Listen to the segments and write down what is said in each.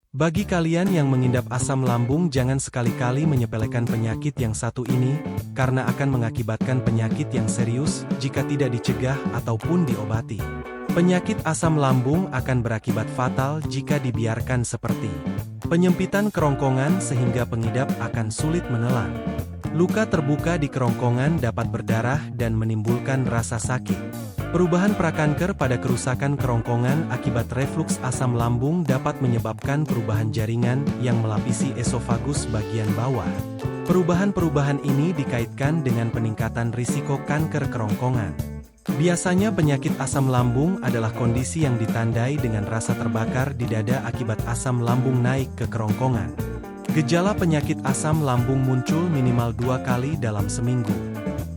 Bagi kalian yang mengidap asam lambung, jangan sekali-kali menyepelekan penyakit yang satu ini, karena akan mengakibatkan penyakit yang serius jika tidak dicegah ataupun diobati. Penyakit asam lambung akan berakibat fatal jika dibiarkan seperti penyempitan kerongkongan sehingga pengidap akan sulit menelan. Luka terbuka di kerongkongan dapat berdarah dan menimbulkan rasa sakit. Perubahan prakanker pada kerusakan kerongkongan akibat refluks asam lambung dapat menyebabkan perubahan jaringan yang melapisi esofagus bagian bawah. Perubahan-perubahan ini dikaitkan dengan peningkatan risiko kanker kerongkongan. Biasanya penyakit asam lambung adalah kondisi yang ditandai dengan rasa terbakar di dada akibat asam lambung naik ke kerongkongan. Gejala penyakit asam lambung muncul minimal 2 kali dalam seminggu.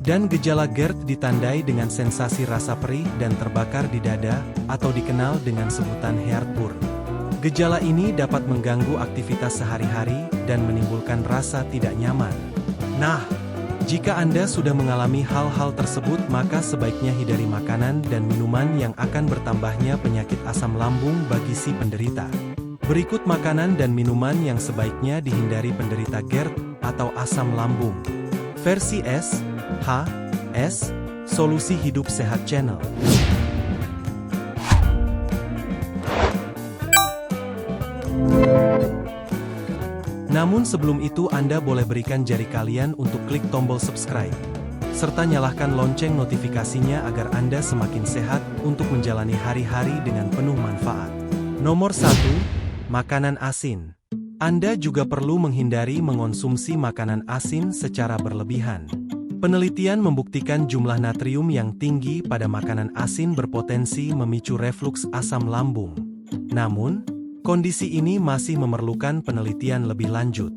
Dan gejala GERD ditandai dengan sensasi rasa perih dan terbakar di dada, atau dikenal dengan sebutan heartburn. Gejala ini dapat mengganggu aktivitas sehari-hari dan menimbulkan rasa tidak nyaman. Nah, jika Anda sudah mengalami hal-hal tersebut, maka sebaiknya hindari makanan dan minuman yang akan bertambahnya penyakit asam lambung bagi si penderita. Berikut makanan dan minuman yang sebaiknya dihindari penderita GERD atau asam lambung. Versi S, H, S, Solusi Hidup Sehat Channel. Namun sebelum itu Anda boleh berikan jari kalian untuk klik tombol subscribe, serta nyalakan lonceng notifikasinya agar Anda semakin sehat untuk menjalani hari-hari dengan penuh manfaat. Nomor 1. Makanan asin. Anda juga perlu menghindari mengonsumsi makanan asin secara berlebihan. Penelitian membuktikan jumlah natrium yang tinggi pada makanan asin berpotensi memicu refluks asam lambung. Namun, kondisi ini masih memerlukan penelitian lebih lanjut.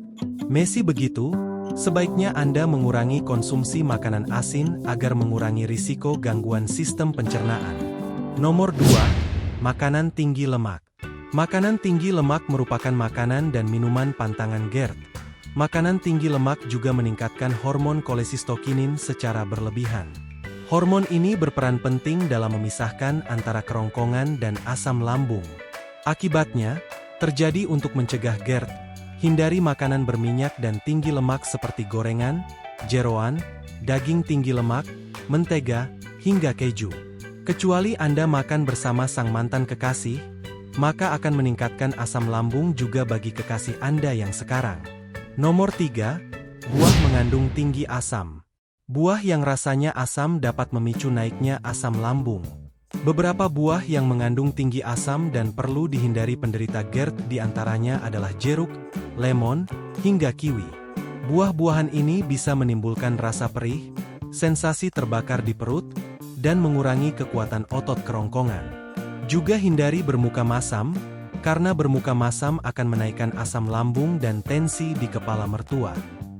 Meski begitu, sebaiknya Anda mengurangi konsumsi makanan asin agar mengurangi risiko gangguan sistem pencernaan. Nomor 2. Makanan tinggi lemak. Makanan tinggi lemak merupakan makanan dan minuman pantangan GERD. Makanan tinggi lemak juga meningkatkan hormon kolesistokinin secara berlebihan. Hormon ini berperan penting dalam memisahkan antara kerongkongan dan asam lambung. Akibatnya, terjadi untuk mencegah GERD, hindari makanan berminyak dan tinggi lemak seperti gorengan, jeroan, daging tinggi lemak, mentega, hingga keju. Kecuali Anda makan bersama sang mantan kekasih, maka akan meningkatkan asam lambung juga bagi kekasih Anda yang sekarang. Nomor 3. Buah mengandung tinggi asam. Buah yang rasanya asam dapat memicu naiknya asam lambung. Beberapa buah yang mengandung tinggi asam dan perlu dihindari penderita GERD diantaranya adalah jeruk, lemon, hingga kiwi. Buah-buahan ini bisa menimbulkan rasa perih, sensasi terbakar di perut, dan mengurangi kekuatan otot kerongkongan. Juga hindari bermuka masam, karena bermuka masam akan menaikkan asam lambung dan tensi di kepala mertua.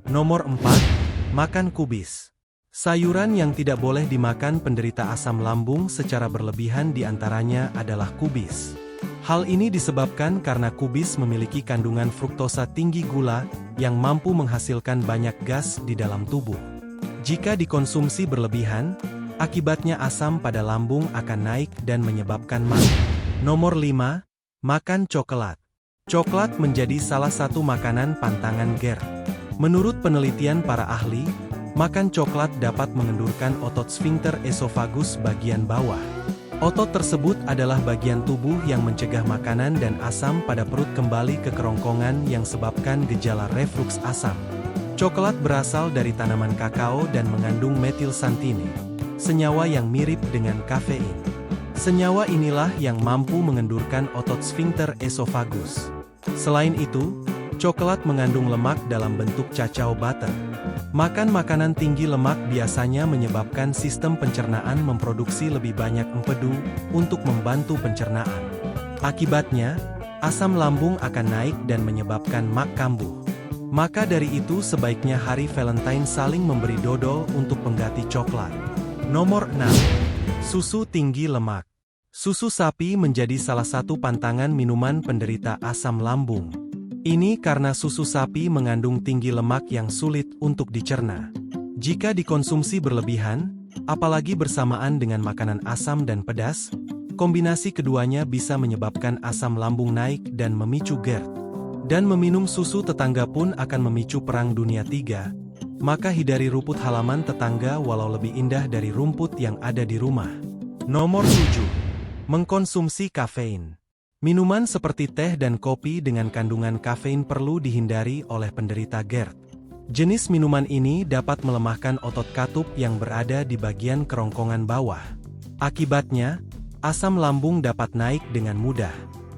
Nomor 4. Makan kubis. Sayuran yang tidak boleh dimakan penderita asam lambung secara berlebihan diantaranya adalah kubis. Hal ini disebabkan karena kubis memiliki kandungan fruktosa tinggi gula yang mampu menghasilkan banyak gas di dalam tubuh. Jika dikonsumsi berlebihan, akibatnya asam pada lambung akan naik dan menyebabkan mah. Nomor 5. Makan coklat. Coklat menjadi salah satu makanan pantangan GERD. Menurut penelitian para ahli, makan coklat dapat mengendurkan otot sfinkter esofagus bagian bawah. Otot tersebut adalah bagian tubuh yang mencegah makanan dan asam pada perut kembali ke kerongkongan yang sebabkan gejala refluks asam. Coklat berasal dari tanaman kakao dan mengandung metilsantine, senyawa yang mirip dengan kafein. Senyawa inilah yang mampu mengendurkan otot sfinkter esofagus. Selain itu, coklat mengandung lemak dalam bentuk cacao butter. Makan makanan tinggi lemak biasanya menyebabkan sistem pencernaan memproduksi lebih banyak empedu untuk membantu pencernaan. Akibatnya, asam lambung akan naik dan menyebabkan mak kambuh. Maka dari itu sebaiknya hari Valentine saling memberi dodol untuk pengganti coklat. Nomor 6. Susu tinggi lemak. Susu sapi menjadi salah satu pantangan minuman penderita asam lambung. Ini karena susu sapi mengandung tinggi lemak yang sulit untuk dicerna. Jika dikonsumsi berlebihan, apalagi bersamaan dengan makanan asam dan pedas, kombinasi keduanya bisa menyebabkan asam lambung naik dan memicu GERD. Dan meminum susu tetangga pun akan memicu Perang Dunia III, maka hindari rumput halaman tetangga walau lebih indah dari rumput yang ada di rumah. Nomor 7. Mengkonsumsi kafein. Minuman seperti teh dan kopi dengan kandungan kafein perlu dihindari oleh penderita GERD. Jenis minuman ini dapat melemahkan otot katup yang berada di bagian kerongkongan bawah. Akibatnya, asam lambung dapat naik dengan mudah.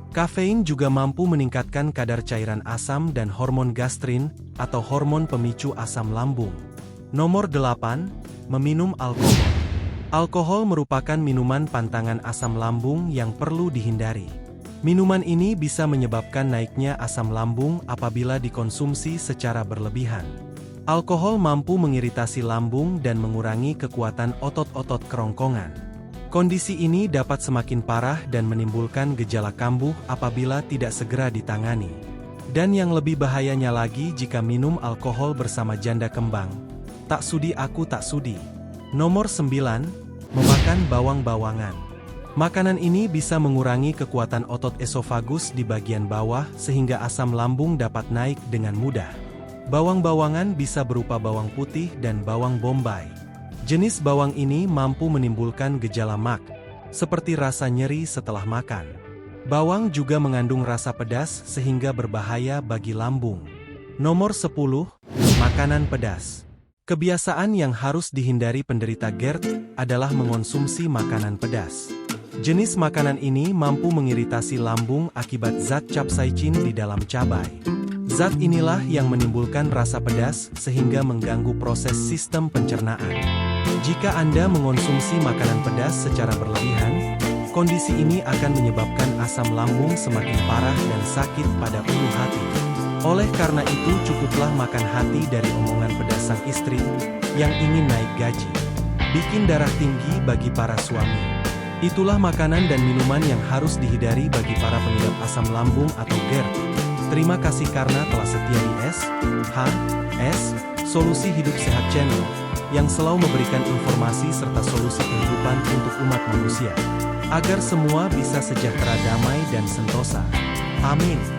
Kafein juga mampu meningkatkan kadar cairan asam dan hormon gastrin atau hormon pemicu asam lambung. Nomor 8. Meminum alkohol. Alkohol merupakan minuman pantangan asam lambung yang perlu dihindari. Minuman ini bisa menyebabkan naiknya asam lambung apabila dikonsumsi secara berlebihan. Alkohol mampu mengiritasi lambung dan mengurangi kekuatan otot-otot kerongkongan. Kondisi ini dapat semakin parah dan menimbulkan gejala kambuh apabila tidak segera ditangani. Dan yang lebih bahayanya lagi jika minum alkohol bersama janda kembang. Tak sudi aku tak sudi. Nomor 9. Memakan bawang-bawangan. Makanan ini bisa mengurangi kekuatan otot esofagus di bagian bawah sehingga asam lambung dapat naik dengan mudah. Bawang-bawangan bisa berupa bawang putih dan bawang bombay. Jenis bawang ini mampu menimbulkan gejala MAG, seperti rasa nyeri setelah makan. Bawang juga mengandung rasa pedas sehingga berbahaya bagi lambung. Nomor 10. Makanan pedas. Kebiasaan yang harus dihindari penderita GERD adalah mengonsumsi makanan pedas. Jenis makanan ini mampu mengiritasi lambung akibat zat capsaicin di dalam cabai. Zat inilah yang menimbulkan rasa pedas sehingga mengganggu proses sistem pencernaan. Jika Anda mengonsumsi makanan pedas secara berlebihan, kondisi ini akan menyebabkan asam lambung semakin parah dan sakit pada ulu hati. Oleh karena itu cukuplah makan hati dari omongan pedas sang istri yang ingin naik gaji. Bikin darah tinggi bagi para suami. Itulah makanan dan minuman yang harus dihindari bagi para pengidap asam lambung atau GERD. Terima kasih karena telah setia di Solusi Hidup Sehat Channel, yang selalu memberikan informasi serta solusi kehidupan untuk umat manusia, agar semua bisa sejahtera, damai dan sentosa. Amin.